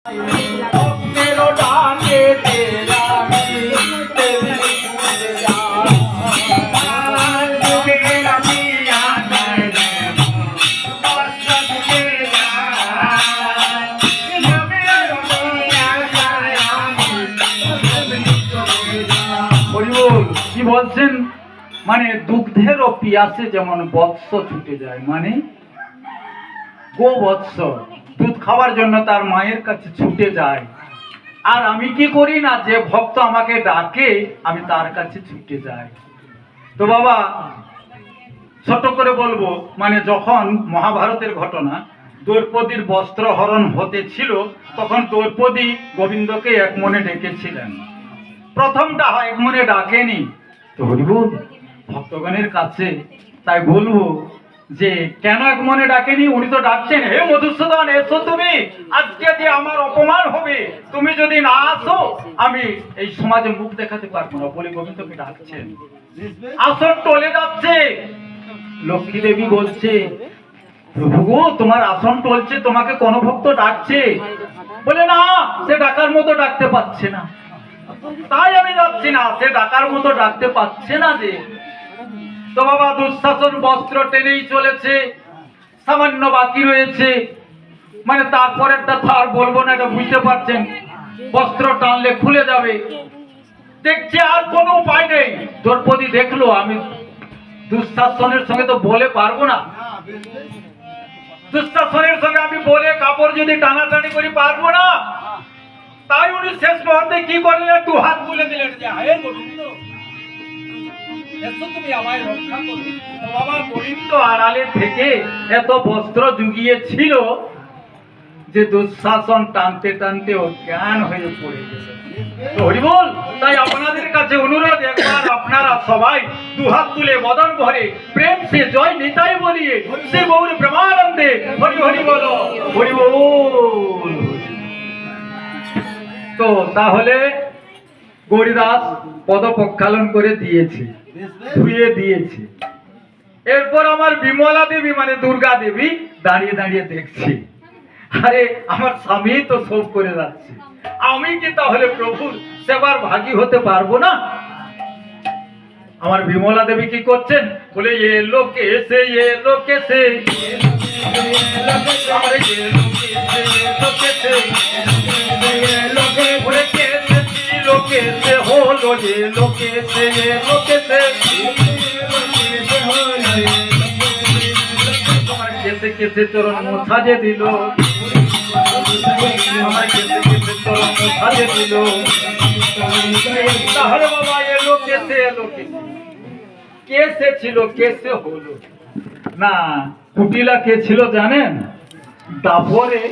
কি বলছেন? মানে দুগ্ধের পিয়াসে যেমন বৎস ছুটে যায়, মানে গোবৎস দুধ খাওয়ার জন্য তার মায়ের কাছে ছুটে যায়। আর আমি কি করি না, যে ভক্ত আমাকে ডাকে আমি তার কাছে ছুটে যাই। তো বাবা ছোট করে বলবো, মানে যখন মহাভারতের ঘটনা দ্রৌপদীর বস্ত্র হরণ হতে ছিল, তখন দ্রৌপদী গোবিন্দকে এক মনে ডেকেছিলেন। প্রথমটা এক মনে ডাকেনি তো হরিবল ভক্তগণের কাছে। তাই বলবো যে কেন এক মনে ডাকেনি? উনি তো ডাকছেন, হে মধুসূদন এসো তুমি, আজকে যে আমার অপমান হবে, তুমি যদি না আসো আমি এই সমাজে মুখ দেখাতে পারবো না বলে গোবিন্দকে ডাকছেন। আসন টলে যাচ্ছে, লক্ষ্মী দেবী বলছে, প্রভু গো তোমার আসন টলছে, তোমাকে কোন ভক্ত ডাকছে? বলে না, সে ডাকার মতো ডাকতে পাচ্ছে না, তাই আমি যাচ্ছি না। সে ডাকার মতো ডাকতে পাচ্ছে না যে। তো বাবা দুঃশাসন বস্ত্র টেনেই চলেছে, সামান্য বাকি রয়েছে, মানে তারপরেরটা আর বলবো না, এটা বুঝতে পারছেন। বস্ত্র টানলে খুলে যাবে, দেখছে আর কোনো উপায় নেই। দ্রৌপদী দেখলো আমি দুঃশাসনের সঙ্গে তো বলে পারবো না, দুঃশাসনের সঙ্গে আমি বলে কাপড় যদি টানাটানি করি পারবো না। তাই উনি শেষ মুহূর্তে কি করলেন, দু হাত তুলে দিলেন যে হে গোবিন্দ এসো তুমি আমায় রক্ষা করো। তো বাবা গোবিন্দ আড়ালে থেকে এত বস্ত্র জুগিয়েছিল যে দুঃশাসন টানতে টানতে অজ্ঞান হয়ে পড়ে গেল। তো হরিবল, তাই আপনাদের কাছে অনুরোধ, একবার আপনারা সবাই দুহাত তুলে বদন ভরে প্রেম সে জয় নিতাই বলিয়ে সে গৌর প্রেমানন্দে হরি হরি বলো, হরি বল। তো তাহলে গৌরীদাস পদ প্রক্ষালন করে দিয়েছে, ধুয়ে দিয়েছে। এরপর আমার বিমলা দেবী মানে দুর্গা দেবী দাঁড়িয়ে দাঁড়িয়ে দেখছি, আরে আমার স্বামী তো সব করে যাচ্ছে, আমি কি তাহলে প্রভুর সেবার ভাগী হতে পারবো না? আমার বিমলা দেবী কি করছেন, বলে এ লোকে সে এ লোকে সে হলো যে লোকে সে লোকে সে আমার কেসে কেসে চরণ মোছা যে দিল, আমার কেসে কেসে চরণ মোছা যে দিল। তাহলে বাবা এলো কেসে, এলো কেসে ছিল কেসে হলো না। কুটিলা কে ছিল জানেন? দাপরে